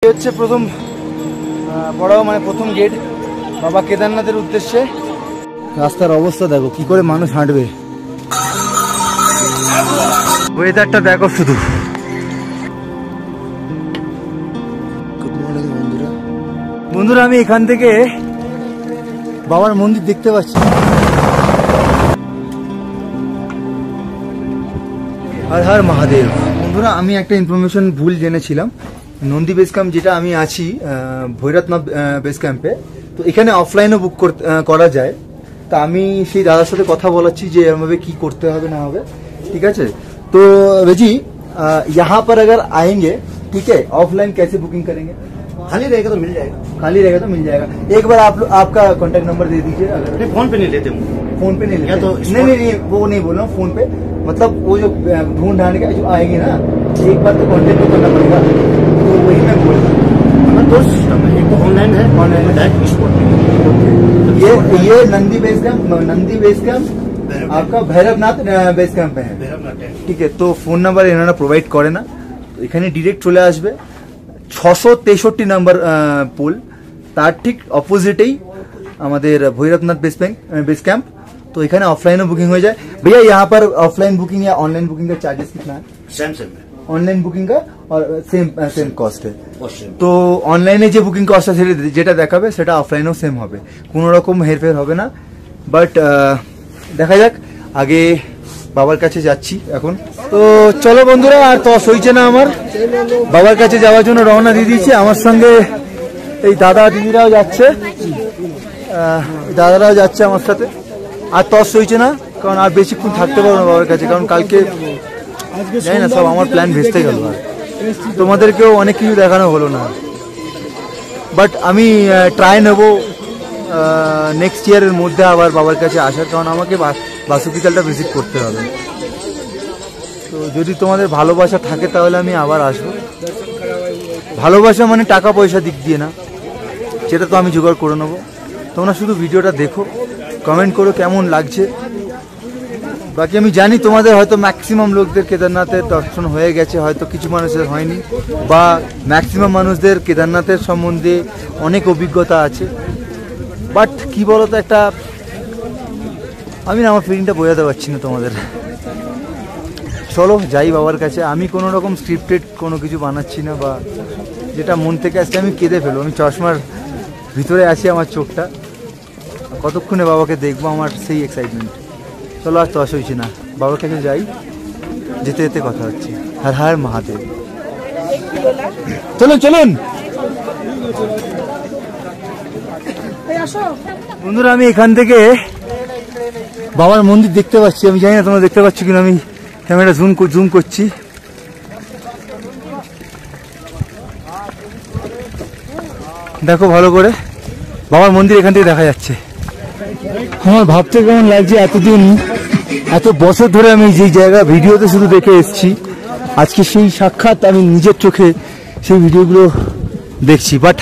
হচ্ছে প্রথম বড় মানে প্রথম গেট বাবা কেদারনাথের উদ্দেশ্যে। রাস্তার অবস্থা দেখো, কি করে মানুষ হাঁটবে। ওয়েদারটা দেখো শুধু। বন্ধুরা আমি এখান থেকে বাবার মন্দির দেখতে পাচ্ছি। হর হর মহাদেব। বন্ধুরা আমি একটা ইনফরমেশন ভুল জেনেছিলাম। নন্দী বেস ক্যাম্প যেটা আমি আছি ভৈরবনাথ বেস ক্যাম্পে, তো এখানে অফলাইনও বুক করা যায়। তা আমি সেই দাদার সাথে কথা বলাচ্ছি যে এরমভাবে কি করতে হবে না হবে। ठीक है तो जी यहाँ पर अगर आएंगे ठीक है ऑफलाइन कैसे बुकिंग करेंगे? खाली रहेगा तो मिल जाएगा। खाली रहेगा तो मिल जाएगा। एक बार आप आपका कांटेक्ट नंबर दे दीजिए। अगर नहीं फोन पे नहीं लेते हूँ। फोन पे नहीं लेते तो नहीं वो नहीं बोल रहा हूँ। फोन पे मतलब वो जो ढूंढ ढांड के जो आएगी ना, एक बार तो कांटेक्ट करना पड़ेगा। तो वही मैं बोल रहा हूँ। हमारा दो सिस्टम है, एक तो ऑनलाइन है, ऑनलाइन डायरेक्ट स्पॉट पे। ये नंदी बेस कैंप आपका भैरवनाथ बेस कैंप है। ठीक है तो फोन नंबर इन्होंने प्रोवाइड करे ना, तो এখানে ডিরেক্ট চলে আসবে। 663 नंबर पोल তার ঠিক অপোজিটেই আমাদের ভৈরবনাথ बेस कैंप। तो এখানে ऑफलाइन बुकिंग हो जाए। भैया यहाँ पर ऑफलाइन बुकिंग या ऑनलाइन बुकिंग का चार्जेस कितना है? सेम है। ऑनलाइन बुकिंग का और सेम कॉस्ट है। तो অনলাইনে যে বুকিং কস্ট আছে যেটা দেখাবে সেটা অফলাইনেও সেম হবে, কোনো রকম হেরফের হবে না। বাট দেখা যাক, আগে বাবার কাছে যাচ্ছি এখন। তো চলো বন্ধুরা, আর তো সইছে না আমার, বাবার কাছে যাওয়ার জন্য রওনা দিয়ে দিয়েছি। আমার সঙ্গে এই দাদা দিদিরাও যাচ্ছে, দাদারাও যাচ্ছে আমার সাথে। আর তো সইছে না, কারণ আর বেশিক্ষণ থাকতে পারবো না বাবার কাছে, কারণ কালকে জানি না সব আমার প্ল্যান ভেস্তে গেল। আর তোমাদেরকেও অনেক কিছু দেখানো হলো না। বাট আমি ট্রাই নেবো নেক্সট ইয়ারের মধ্যে আবার বাবার কাছে আসার, কারণ আমাকে বাসুকিতালটা ভিজিট করতে হবে। তো যদি তোমাদের ভালোবাসা থাকে তাহলে আমি আবার আসবো। ভালোবাসা মানে টাকা পয়সা দিক দিয়ে না, সেটা তো আমি জোগাড় করে নেবো। তোমরা শুধু ভিডিওটা দেখো, কমেন্ট করো কেমন লাগছে। বাকি আমি জানি তোমাদের হয়তো ম্যাক্সিমাম লোকদের কেদারনাথের দর্শন হয়ে গেছে, হয়তো কিছু মানুষের হয়নি, বা ম্যাক্সিমাম মানুষদের কেদারনাথের সম্বন্ধে অনেক অভিজ্ঞতা আছে। বাট কি বলতো, একটা আমি না আমার ফিলিংটা বোঝাতে পারছি না তোমাদের। চলো যাই বাবার কাছে। আমি কোনো রকম স্ক্রিপ্টেড কোনো কিছু বানাচ্ছি না, বা যেটা মন থেকে আসছে আমি কেঁদে ফেলবো। আমি চশমার ভিতরে আছি, আমার চোখটা কতক্ষণে বাবাকে দেখবো, আমার সেই এক্সাইটমেন্ট। চলো আর তো হইছে না, বাবার কাছে যাই, যেতে যেতে কথা হচ্ছে। হর হর মহাদেব। চলুন চলুন বন্ধুরা, আমি এখান থেকে বাবার মন্দির দেখতে পাচ্ছি। আমি জানি না তোমরা দেখতে পাচ্ছ কিনা, আমি ক্যামেরা জুম করছি। দেখো ভালো করে, বাবার মন্দির এখান থেকে দেখা যাচ্ছে। আমার ভাবতে কেমন লাগছে, এতদিন এত বছর ধরে আমি যে জায়গা ভিডিওতে শুধু দেখে এসেছি, আজকে সেই সাক্ষাৎ আমি নিজের চোখে সেই ভিডিওগুলো দেখছি। বাট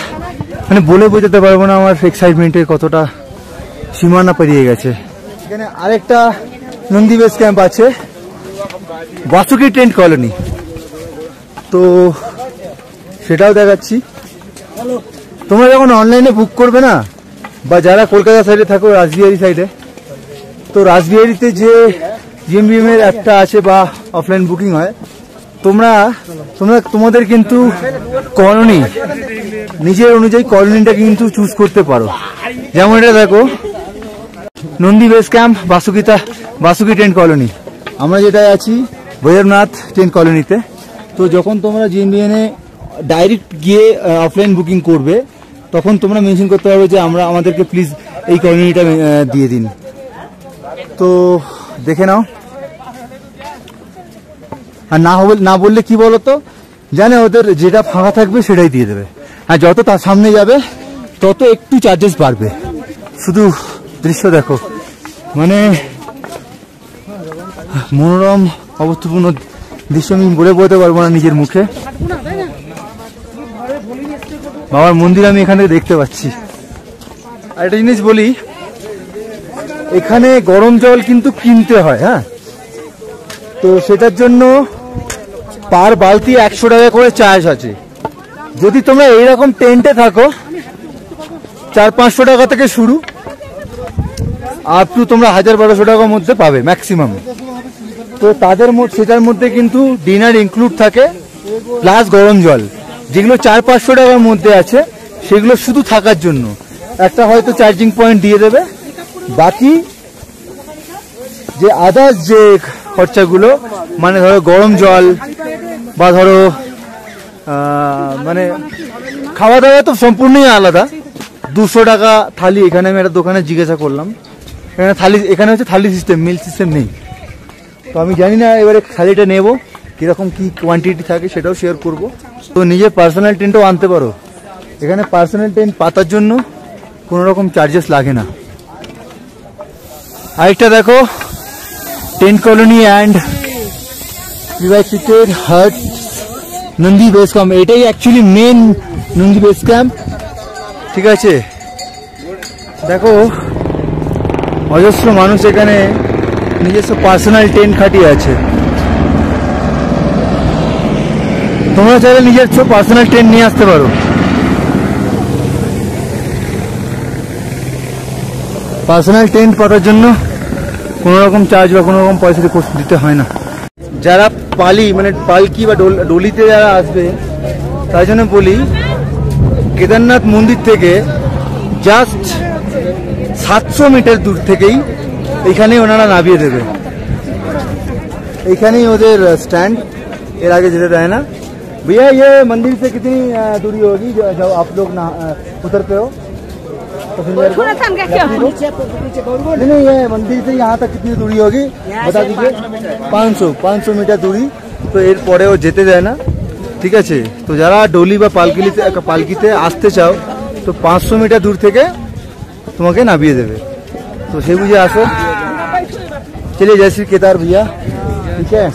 মানে বলে বোঝাতে পারবো না আমার এক্সাইটমেন্টের কতটা সীমানা পেরিয়ে গেছে। এখানে আরেকটা নন্দী বেস ক্যাম্প আছে, বাসুকি টেন্ট কলোনি, তো সেটাও দেখাচ্ছি। তোমরা যখন অনলাইনে বুক করবে না, বা যারা কলকাতা সাইডে থাকো, রাসবিহারি সাইডে, তো রাসবিহারিতে যে জিএমবিএম এর একটা আছে বা অফলাইন বুকিং হয়, তোমাদের কিন্তু কলোনি নিজের অনুযায়ী কলোনিটা কিন্তু চুজ করতে পারো। যেমন এটা দেখো, Nandi base camp Vasuki tent colony. আমরা যেটা আছি ভৈরবনাথ টেন্ট কলোনিতে। তো যখন তোমরা জিএমবিএম এ ডাইরেক্ট গিয়ে অফলাইন বুকিং করবে, তখন তোমরা মেনশন করতে পারবে যে আমাদেরকে প্লিজ এই কলোনিটা দিয়ে দিন। তো দেখে নাও। আর না বললে কি বলতো, জানে ওদের যেটা ফাঁকা থাকবে সেটাই দিয়ে দেবে। আর যত তার সামনে যাবে তত একটু চার্জেস বাড়বে। শুধু দৃশ্য দেখো, মানে মনোরম অবস্থাপূর্ণ দৃশ্য আমি বলে বলতে পারবো না নিজের মুখে। বাবার মন্দির আমি এখানে দেখতে পাচ্ছি। আর একটা জিনিস বলি, এখানে গরম জল কিন্তু কিনতে হয়। হ্যাঁ, তো সেটার জন্য পার বালতি 100 টাকা করে চার্জ আছে। যদি তোমরা এইরকম টেন্টে থাকো 400-500 টাকা থেকে শুরু, আপ টু তোমরা 1000-1200 টাকার মধ্যে পাবে ম্যাক্সিমাম। তো তাদের সেটার মধ্যে কিন্তু ডিনার ইনক্লুড থাকে প্লাস গরম জল। যেগুলো 400-500 টাকার মধ্যে আছে সেগুলো শুধু থাকার জন্য, একটা হয়তো চার্জিং পয়েন্ট দিয়ে দেবে। বাকি যে আদার্স যে খরচাগুলো, মানে ধরো গরম জল বা ধরো মানে খাওয়া দাওয়া তো সম্পূর্ণই আলাদা। 200 টাকা থালি। এখানে আমি একটা দোকানে জিজ্ঞাসা করলাম, এখানে থালি, এখানে হচ্ছে থালি সিস্টেম, মিল সিস্টেম নেই। তো আমি জানি না এবারে থালিটা নেবো কিরকম কি কোয়ান্টিটি থাকে সেটাও শেয়ার করব। তো নিজের পার্সোনাল টেন্টও আনতে পারো। এখানে পার্সোনাল টেন্ট পাতার জন্য কোনো রকম চার্জেস লাগে না। আরেকটা দেখো, টেন্ট কলোনি অ্যান্ড প্রিভাইটেড হাট নন্দী বেস ক্যাম্প। এটাই actually main Nandi base camp, ঠিক আছে। দেখো অজস্র মানুষ এখানে নিজস্ব পার্সোনাল টেন্ট খাটিয়ে আছে। তোমরা চাইলে নিজের পার্সোনাল টেন্ট নিয়ে আসতে পারো। পার্সোনাল টেন্ট পাতার জন্য কোনো রকম চার্জ বা কোনো রকম পয়সা দিতে হয় না। যারা মানে পালকি বা ডলিতে যারা আসবে তাই জন্য বলি, কেদারনাথ মন্দির থেকে জাস্ট 700 মিটার দূর থেকেই এইখানেই ওনারা নামিয়ে দেবে। এইখানেই ওদের স্ট্যান্ড, এর আগে যেতে দেয় না। भैया ये मंदिर से कितनी दूरी होगी जब आप लोग उतरते हो? नहीं, ये मंदिर से यहाँ तक कितनी दूरी होगी बता दीजिए। 500 মিটার দূরি। তো এর পরেও যেতে দেয় না, ঠিক আছে। তো যারা ডলি বা পালকিতে আসতে চাও তো 500 মিটার দূর থেকে তোমাকে নামিয়ে দেবে। তো সেই বুঝে আসো। চলিए जय श्री केदार भैया, ठीक है।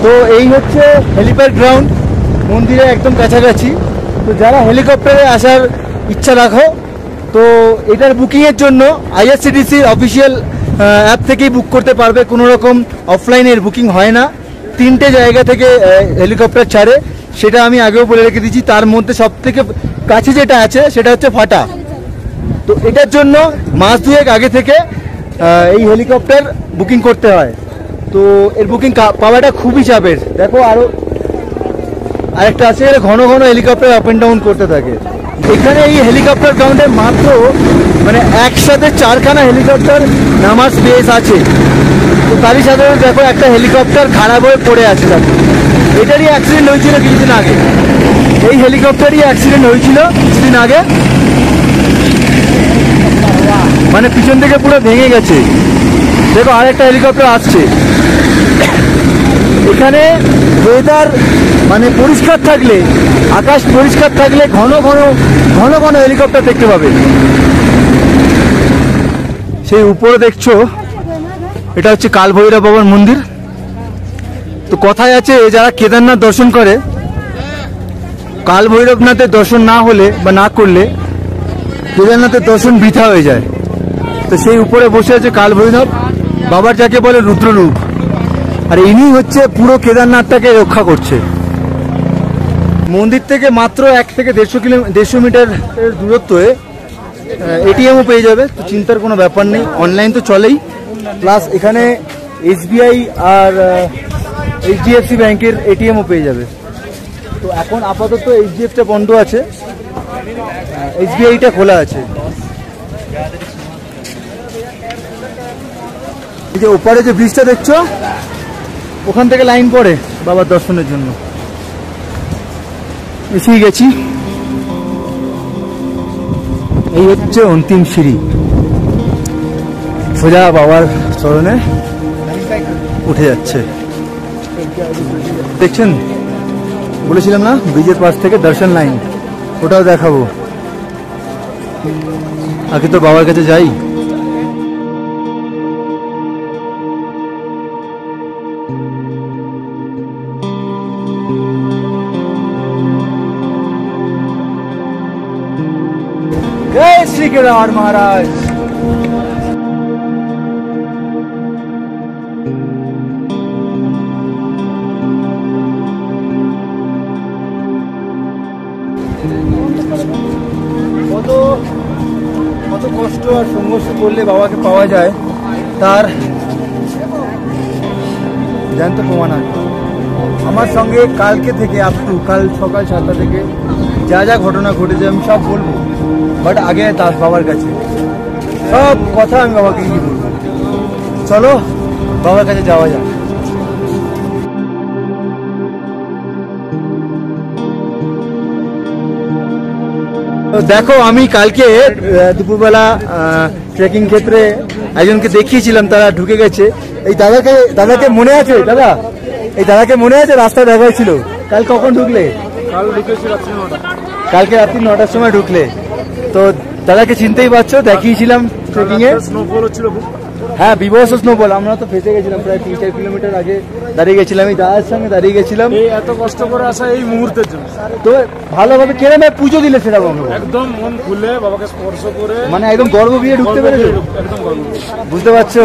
তো এই হচ্ছে হেলিপ্যাড গ্রাউন্ড, মন্দিরের একদম কাছাকাছি। তো যারা হেলিকপ্টারে আসার ইচ্ছা রাখো তো এটার বুকিংয়ের জন্য আইআরসিটিসির অফিসিয়াল অ্যাপ থেকেই বুক করতে পারবে। কোনো রকম অফলাইনের বুকিং হয় না। 3টে জায়গা থেকে হেলিকপ্টার ছাড়ে, সেটা আমি আগেও বলে রেখে দিচ্ছি। তার মধ্যে সব থেকে কাছে যেটা আছে সেটা হচ্ছে ফাটা। তো এটার জন্য মাস 2 আগে থেকে এই হেলিকপ্টার বুকিং করতে হয়। তো এর বুকিং পাওয়াটা খুবই চাপের। দেখো আরো আরেকটা আছে, ঘন ঘন হেলিকপ্টার আপ অ্যান্ড ডাউন করতে থাকে। এখানে এই হেলিকপ্টার গ্রাউন্ডে মাত্র মানে একসাথে 4খানা হেলিকপ্টার নামার স্পেস আছে। তো তারই সাথে দেখো একটা হেলিকপ্টার খারাপ হয়ে পড়ে আছে। দেখো এটারই অ্যাক্সিডেন্ট হয়েছিল কিছুদিন আগে। এই হেলিকপ্টারই অ্যাক্সিডেন্ট হয়েছিল কিছুদিন আগে, মানে পিছন থেকে পুরো ভেঙে গেছে। দেখো আরেকটা হেলিকপ্টার আসছে। এখানে ওয়েদার মানে পরিষ্কার থাকলে, আকাশ পরিষ্কার থাকলে ঘন ঘন হেলিকপ্টার দেখতে পাবে। সেই উপরে দেখছো এটা হচ্ছে কাল ভৈরব বাবার মন্দির। তো কথায় আছে যারা কেদারনাথ দর্শন করে, কাল ভৈরবনাথের দর্শন না হলে বা না করলে কেদারনাথের দর্শন বৃথা হয়ে যায়। তো সেই উপরে বসে আছে কাল ভৈরব বাবার, যাকে বলে রুদ্ররূপ। আর ইনি হচ্ছে পুরো কেদারনাথটাকে রক্ষা করছে। মন্দির থেকে মাত্র 1 থেকে 150 মিটার দূরত্বে এটিএমও পেয়ে যাবে। তো চিন্তার কোনো ব্যাপার নেই, অনলাইন তো চলেই। প্লাস এখানে এসবিআই আর এইচডিএফসি ব্যাংকের এটিএমও পেয়ে যাবে। তো এখন আপাতত এইচডিএফটা বন্ধ আছে, এসবিআইটা খোলা আছে। এই যে ওপারে যে ব্রিজটা দেখছো, ওখান থেকে লাইন পড়ে বাবার দর্শনের জন্য। এসেই গেছি। এই হচ্ছে অন্তিম সিঁড়ি, সোজা বাবার চরণে উঠে যাচ্ছে। দেখছেন, বলেছিলাম না ব্রিজের পাশ থেকে দর্শন লাইন, ওটাও দেখাবো। আগে তো বাবার কাছে যাই। जय श्री केदार महाराज। কত কষ্ট আর সংঘর্ষ করলে বাবাকে পাওয়া যায় তার জ্যান্ত প্রমাণ আছে। আমার সঙ্গে কালকে থেকে আপ টু কাল সকাল 7টা থেকে যা যা ঘটনা ঘটেছে আমি সব বলবো, বাট আগে তার বাবার কাছে সব কথা আমি বাবাকে গিয়ে বলবো। চলো বাবার কাছে যাওয়া যাক। দেখো, আমি কালকে দুপুরবেলা ট্রেকিং ক্ষেত্রে একজনকে দেখিয়েছিলাম, তারা ঢুকে গেছে। এই দাদাকে মনে আছে? দাদা, এই দাদাকে মনে আছে? রাস্তায় দেখা ছিল। কাল কখন ঢুকলে? কালকে রাত্রি 9টার সময় ঢুকলে। তো দাদাকে চিনতেই পারছো, দেখিয়েছিলাম ট্রেকিং এ। হ্যাঁ, বিভৎস স্নোফল। আমরা তো ফেসে গেছিলাম, প্রায় 3-4 কিলোমিটার আগে দাঁড়িয়ে গেছিলাম। এই দাদার সঙ্গে দাঁড়িয়ে গেছিলাম এত কষ্ট করে আসা এই মুহূর্তের জন্য। তো ভালোভাবে কেরামে পুজো দিলে সেটা একদম মন খুলে বাবাকে স্পর্শ করে, মানে একদম গর্ব দিয়ে ঢুকতে পেরেছো, একদম গর্ব। বুঝতে পারছো?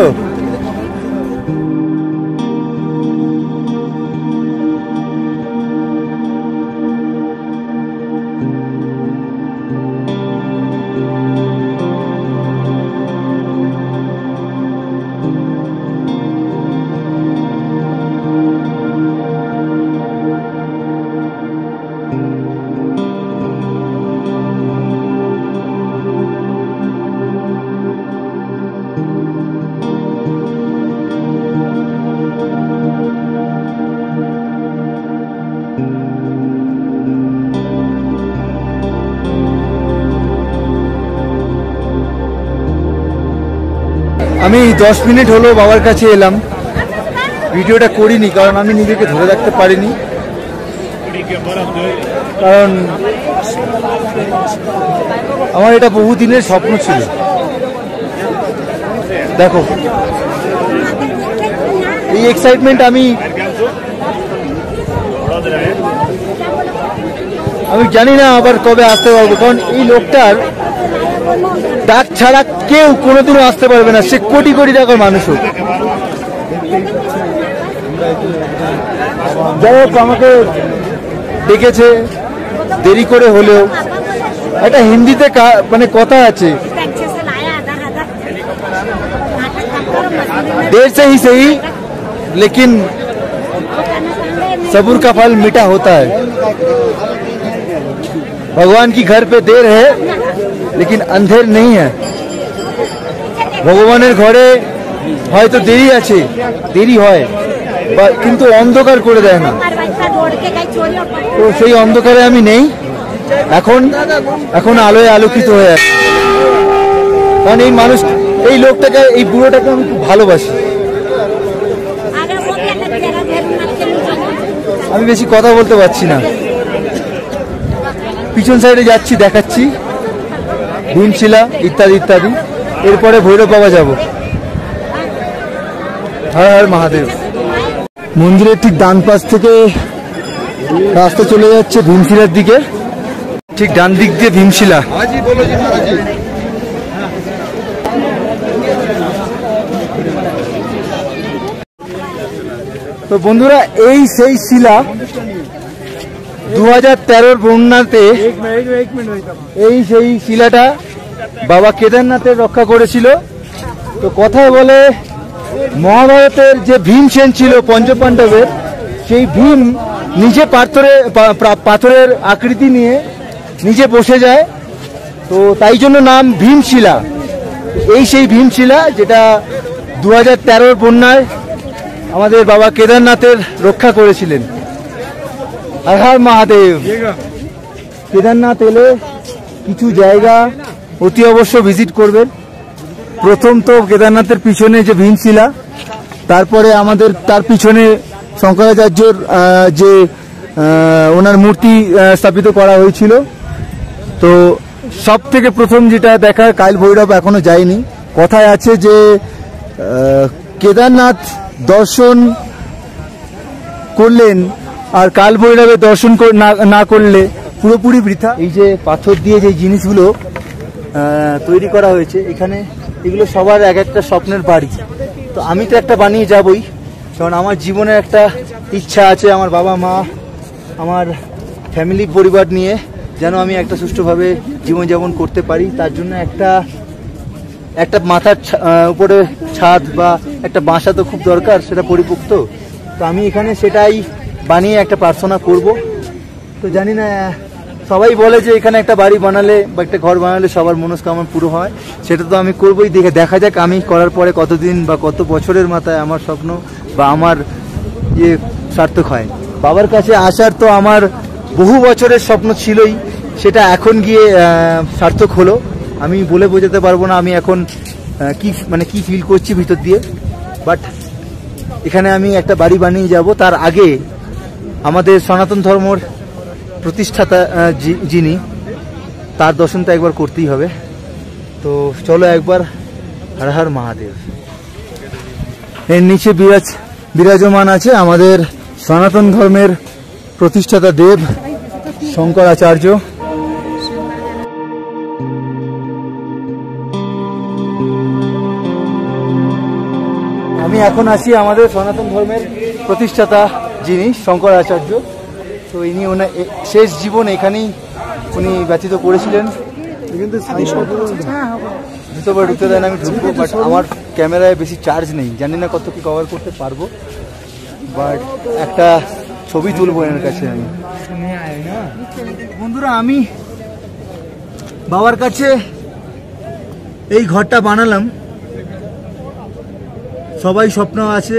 আমি 10 মিনিট হলো বাবার কাছে এলাম। ভিডিওটা করিনি কারণ আমি নিজেকে ধরে রাখতে পারিনি, কারণ আমার এটা বহুদিনের স্বপ্ন ছিল। দেখো, এই এক্সাইটমেন্ট আমি জানি না আবার কবে আসতে পারবো, কারণ এই লোকটার ডাক ছাড়া কেউ কোনোদিনও আসতে পারবে না, সে কোটি কোটি টাকার মানুষ হোক। যাই হোক, আমাকে ডেকেছে দেরি করে হলেও। একটা হিন্দিতে মানে কথা আছে, देर से ही सही लेकिन सबूर का फल मीठा होता है। भगवान की घर पे देर है लेकिन अंधेर नहीं है। ভগবানের ঘরে হয়তো দেরি আছে, দেরি হয়, কিন্তু অন্ধকার করে দেয় না। তো সেই অন্ধকারে আমি নেই, এখন আলোয় আলোকিত হয়ে আছে। কারণ এই মানুষ, এই লোকটাকে, এই বুড়োটাকে আমি খুব ভালোবাসি। আমি বেশি কথা বলতে পারছি না। পিছন সাইডে যাচ্ছি, দেখাচ্ছি ভীমশিলা ইত্যাদি ইত্যাদি। এরপরে ভৈরব বাবা যাব। হর হর মহাদেব। মন্দিরের ঠিক ডান পাশ থেকে রাস্তা চলে যাচ্ছে ভীমশিলার দিকে, ঠিক ডান দিক দিয়ে ভীমশিলা। তো বন্ধুরা, এই সেই শিলা 2013 বন্যাতে এই সেই শিলাটা বাবা কেদারনাথের রক্ষা করেছিল। তো কথায় বলে মহাভারতের যে ভীমসেন ছিল পঞ্চপাণ্ডবের, সেই ভীম নিজে পাথরের আকৃতি নিয়ে নিজে বসে যায়। তো তাই জন্য নাম ভীমশিলা। এই সেই ভীমশিলা যেটা 2013 বন্যায় আমাদের বাবা কেদারনাথের রক্ষা করেছিলেন। হর হর মহাদেব। কেদারনাথ এলে কিছু জায়গা অতি অবশ্য ভিজিট করবেন। প্রথম তো কেদারনাথের পিছনে যে ভীমশিলা, তারপরে আমাদের তার পিছনে শঙ্করাচার্যর যে ওনার মূর্তি স্থাপিত করা হয়েছিল। তো সব থেকে প্রথম যেটা দেখা, কাল ভৈরব এখনো যায়নি। কথায় আছে যে কেদারনাথ দর্শন করলেন আর কাল ভৈরবের দর্শন না করলে পুরোপুরি বৃথা। এই যে পাথর দিয়ে যে জিনিসগুলো তৈরি করা হয়েছে এখানে, এগুলো সবার এক একটা স্বপ্নের বাড়ি। তো আমি তো একটা বানিয়ে যাবই, কারণ আমার জীবনের একটা ইচ্ছা আছে আমার বাবা মা, আমার ফ্যামিলি পরিবার নিয়ে যেন আমি একটা সুষ্ঠুভাবে জীবনযাপন করতে পারি। তার জন্য একটা মাথার উপরে ছাদ বা একটা বাসা তো খুব দরকার, সেটা পরিপুক্ত। তো আমি এখানে সেটাই বানিয়ে একটা প্রার্থনা করব। তো জানি না, সবাই বলে যে এখানে একটা বাড়ি বানালে বা একটা ঘর বানালে সবার মনস্কামনা পুরো হয়, সেটা তো আমি করবোই। দেখা যাক আমি করার পরে কতদিন বা কত বছরের মাথায় আমার স্বপ্ন বা আমার ইয়ে সার্থক হয়। বাবার কাছে আসার তো আমার বহু বছরের স্বপ্ন ছিলই, সেটা এখন গিয়ে সার্থক হলো। আমি বলে বোঝাতে পারবো না আমি এখন কি ফিল করছি ভিতর দিয়ে। বাট এখানে আমি একটা বাড়ি বানিয়ে যাব। তার আগে আমাদের সনাতন ধর্মর প্রতিষ্ঠাতা যিনি, তার দর্শন তো একবার করতেই হবে। তো চলো একবার হর হর মহাদেব। এর নিচে বিরাজমান আছে আমাদের সনাতন ধর্মের প্রতিষ্ঠাতা দেব শঙ্করাচার্য। আমি এখন আসি আমাদের সনাতন ধর্মের প্রতিষ্ঠাতা যিনি শঙ্করাচার্য। তো ইনি শেষ জীবন এখানেই উনি ব্যতীত করেছিলেন। কিন্তু দ্বিতীয়বার ঢুকতে দেন, আমি ঢুকবো, বাট আমার ক্যামেরায় বেশি চার্জ নেই, জানি না কত কি কভার করতে পারবো। বাট একটা ছবি তুলবো এনার কাছে আমি। বন্ধুরা, আমি বাবার কাছে এই ঘরটা বানালাম। সবাই স্বপ্ন আছে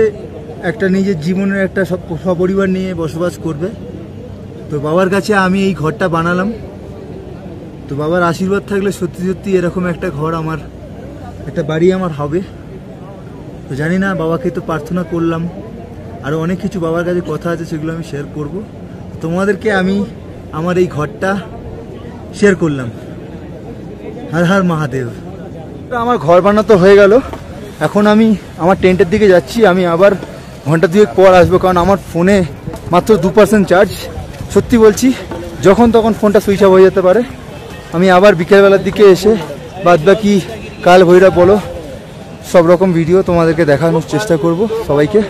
একটা নিজের জীবনের একটা সপরিবার নিয়ে বসবাস করবে। তো বাবার কাছে আমি এই ঘরটা বানালাম। তো বাবার আশীর্বাদ থাকলে সত্যি সত্যি এরকম একটা ঘর আমার, একটা বাড়ি আমার হবে। তো জানি না, বাবাকে তো প্রার্থনা করলাম, আরও অনেক কিছু বাবার কাছে কথা আছে, সেগুলো আমি শেয়ার করব। তোমাদেরকে আমি আমার এই ঘরটা শেয়ার করলাম। হর হর মহাদেব। আমার ঘর বানাতো হয়ে গেল। এখন আমি আমার টেন্টের দিকে যাচ্ছি। আমি আবার ঘন্টা দুয়েক পর আসবো, কারণ আমার ফোনে মাত্র 2% চার্জ। সত্যি বলছি, যখন তখন ফোনটা সুইচ অফ হয়ে যেতে পারে। আমি আবার বিকেলবেলার দিকে এসে বাদবাকি কাল ভৈরব বলো সব রকম ভিডিও তোমাদেরকে দেখানোর চেষ্টা করব সবাইকে।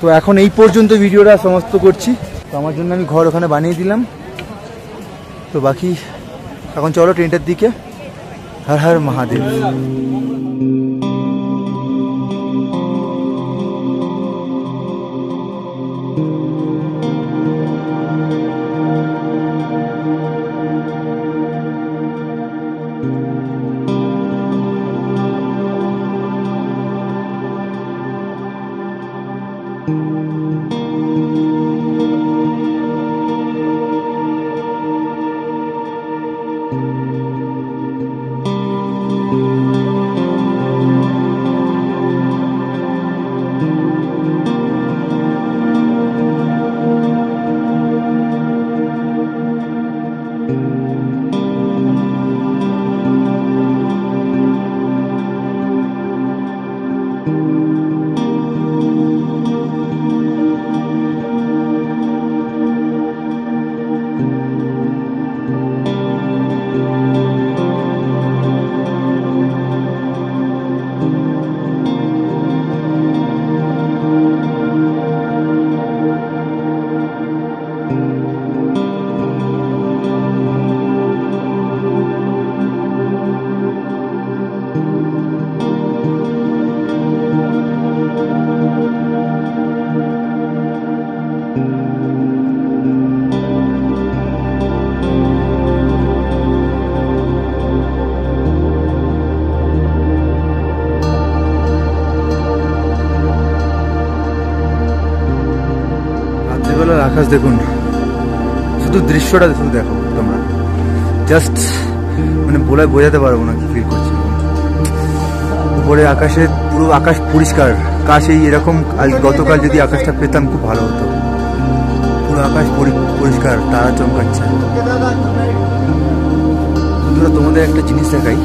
তো এখন এই পর্যন্ত ভিডিওটা সমাপ্ত করছি। তো আমার জন্য আমি ঘর ওখানে বানিয়ে দিলাম। তো বাকি এখন চলো টেন্টের দিকে। হর হর মহাদেব। আকাশ দেখুন, শুধু দৃশ্যটা শুধু দেখো তোমরা, জাস্ট মানে বলে বোঝাতে পারবো না কি ফিল করছি। উপরে আকাশে পুরো আকাশ পরিষ্কার, কাশ এই এরকম গতকাল যদি আকাশটা পেতাম খুব ভালো হতো। পুরো আকাশ পরিষ্কার, তারা চমকাচ্ছে। বন্ধুরা তোমাদের একটা জিনিস দেখাই,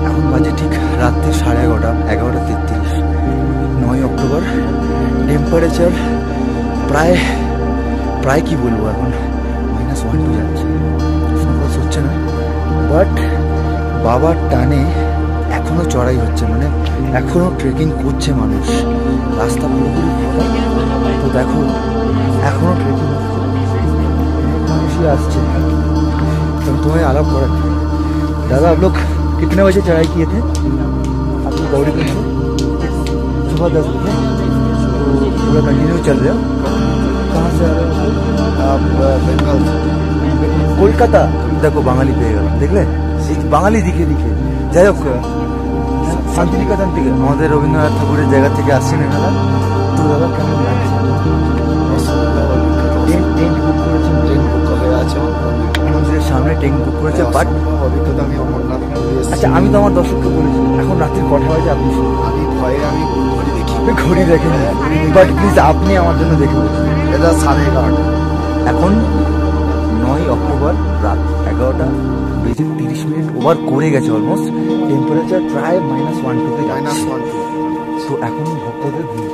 এখন বাজে ঠিক রাত্রি 11:30, 11:33, 9 অক্টোবর। টেম্পারেচার প্রায় কি বলবো এখন -1 যাচ্ছে, সংকোচ হচ্ছে না। বাট বাবার টানে এখনো চড়াই হচ্ছে, মানে এখনো ট্রেকিং করছে মানুষ। রাস্তা পুরোপুরি ফাঁকা, তো দেখো এখনো ট্রেকিং মানুষই আসছে। तो तुम्हें अलाउ करा दादा। आप लोग कितने बजे चढ़ाई किए थे? आपकी गौरी कुंड से सुबह 10 बजे, तो पूरा कंटिन्यू चल रहे हो? कहाँ से आ रहे हो आप? बेंगल, কলকাতা। দেখো বাঙালি পেয়ে গেলাম, দেখলে বাঙালি দিকে যাই হোক। শান্তিনিকেতন থেকে আমাদের রবীন্দ্রনাথ ঠাকুরের জায়গা থেকে আসছেন এনারা। তো দাদা কেমন লাগছে? টেন্ট বুক করেছেন? টেন্ট বুক হয়ে আছে মন্দিরের সামনে, টেন্ট বুক করেছে। বাট অভিজ্ঞতা আমি অমরনাথ আচ্ছা, আমি তো আমার দর্শককে বলেছি এখন রাত্রির কটা বাজে? আপনি আমি ভয়ে আমি ঘড়ি দেখি, ঘড়ি দেখেন, বাট প্লিজ আপনি আমার জন্য দেখে বলুন। এটা 11:30 এখন 9 অক্টোবর রাত 11:30 ওভার করে গেছে অলমোস্ট। টেম্পারেচার প্রায় -1 টুতে যাচ্ছে। তো এখন ভক্তদের ভিড়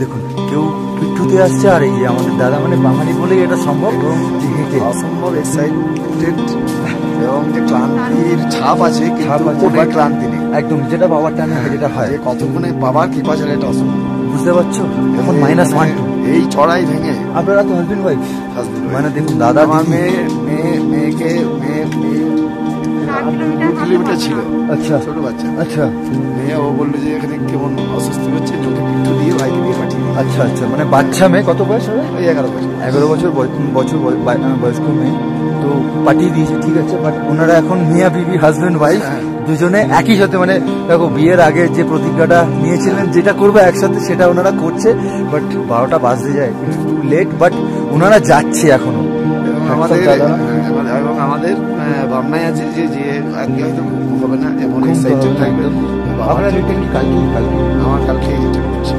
দেখুন, কেউ পিঠুতে আসছে, আর এই যে আমাদের দাদা মানে বাঙালি বলেই এটা সম্ভব। অসম্ভব এক্সাইটেড, এবং যে ক্লান্তির ছাপ আছে, বাট ক্লান্তি নেই একদম, যেটা বাবার টানে যেটা হয়। কতক্ষণে বাবার কৃপা ছাড়া এটা অসম্ভব, বুঝতে পারছো? এখন -1 এই চড়াই ভেঙে। আপনারা তো হাজবেন্ড ওয়াইফ, মানে দেখুন দাদা আমার মেয়েকে 2 কিলোমিটার ছিল, আচ্ছা ছোট বাচ্চা। আচ্ছা মেয়ে ও বললো যে এখানে কেমন অসুস্থ হচ্ছে, চোখে পিঠু দিয়ে ভাইকে দিয়ে পাঠিয়ে দিই। আচ্ছা আচ্ছা, মানে বাচ্চা মেয়ে, কত বয়স হবে? ওই 11 বছর। 11 বছর বয়স্ক মেয়ে, তো পাঠিয়ে দিয়েছে, ঠিক আছে। বাট ওনারা এখন মিয়া বিবি, হাজবেন্ড ওয়াইফ দুজনে একই সাথে, মানে দেখো বিয়ের আগে যে প্রতিজ্ঞাটা নিয়েছিলেন যেটা করবে একসাথে, সেটা ওনারা করছে। বাট 12টা বাজতে যায়, একটু লেট, বাট ওনারা যাচ্ছে এখনো। এবং আমাদের ভাবনায় আছে যে আজকে হয়তো হবে না, এমন এক্সাইটেড থাকবে। আপনার রিটার্ন কি আমার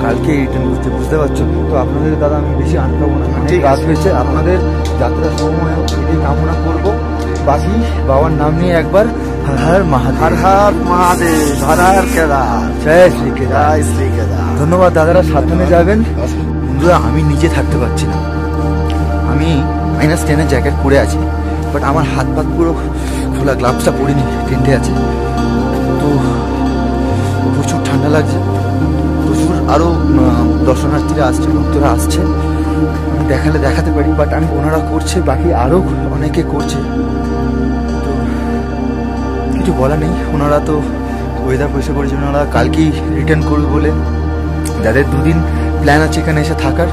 কালকে রিটার্ন করছে, বুঝতে পারছো? তো আপনাদের দাদা আমি বেশি আনকাবো না, ঠিক রাত হয়েছে। আপনাদের যাত্রার সময় এটাই কামনা করবো। বাকি বাবার নাম নিয়ে একবার হর হর মহাদেব, হর হর মহাদেব, হর হর কেদার, জয় শ্রী কেদার। জয় শ্রী কেদার। ধন্যবাদ দাদারা, সাবধানে যাবেন। বন্ধুরা আমি নিজে থাকতে পারছি না, আমি -10 জ্যাকেট পরে আছি, বাট আমার হাত পাত পুরো খোলা, গ্লাভসটা পরিনি, টেন্টে আছে। তো প্রচুর ঠান্ডা লাগছে, প্রচুর আরও দর্শনার্থীরা আসছে, ভক্তরা আসছে। আমি দেখাতে পারি, বাট আমি ওনারা করছে, বাকি আরও অনেকে করছে। তো কিছু বলা নেই, ওনারা তো ওয়েদার পরিষ্কার করেছে, ওনারা কালকেই রিটার্ন করবে বলে। যাদের 2 দিন প্ল্যান আছে এখানে এসে থাকার,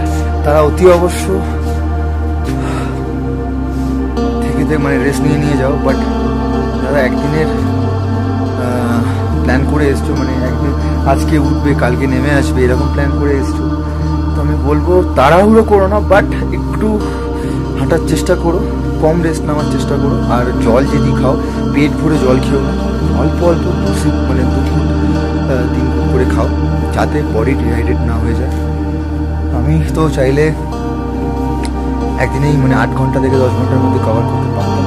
তারা অতি অবশ্য মানে রেস্ট নিয়ে যাও। বাট দাদা একদিনের প্ল্যান করে এসছো, মানে একদিন আজকে উঠবে কালকে নেমে আসবে, এরকম প্ল্যান করে এসছো। তো আমি বলবো তাড়াহুড়ো করো না, বাট একটু হাঁটার চেষ্টা করো, কম রেস্ট নেওয়ার চেষ্টা করো। আর জল যদি খাও, পেট ভরে জল খেও না, অল্প অল্প 2 সিপ, মানে 2 ফুট 3 ফুট করে খাও, যাতে বডি ডিহাইড্রেট না হয়ে যায়। আমি তো চাইলে একদিনেই মানে 8 ঘন্টা থেকে 10 ঘন্টার মধ্যে কভার করতে পারতাম।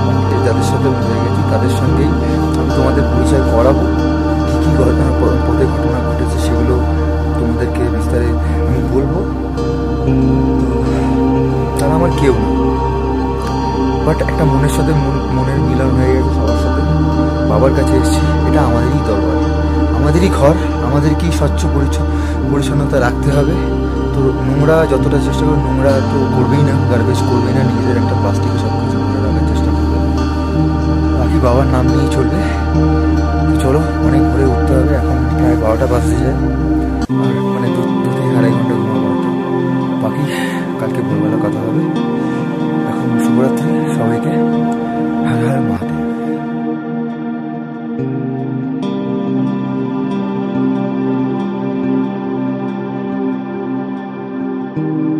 যাদের সাথে হয়ে গেছি তাদের সঙ্গেই আমি তোমাদের পরিচয় করাবো, কী পথে ঘটনা ঘটেছে সেগুলো তোমাদেরকে বিস্তারে আমি বলবো। তারা আমার কেউ না, বাট একটা মনের সাথে মনের মিলন হয়ে গেছে সবার সাথে। বাবার কাছে এসেছি, এটা আমাদেরই দরবার, আমাদেরই ঘর, আমাদেরকেই স্বচ্ছ পরিচ্ছন্নতা রাখতে হবে। তো নোংরা যতটা চেষ্টা করবে, নোংরা তো করবেই না, গার্বেজ করবেই না, নিজেদের একটা প্লাস্টিকে সব কিছু করে রাখার চেষ্টা করবে। বাকি বাবার নাম নিয়েই চলবে। চলো, অনেক ভোরে উঠতে হবে, এখন প্রায় 12টা বাজতে যায়, আর মানে 2 থেকে 2.5 ঘন্টা ঘুমাবো। বাকি কালকে ভোরবেলা কথা হবে। এখন শুভরাত্রি সবাইকে, হর হর মহাদেব। thank you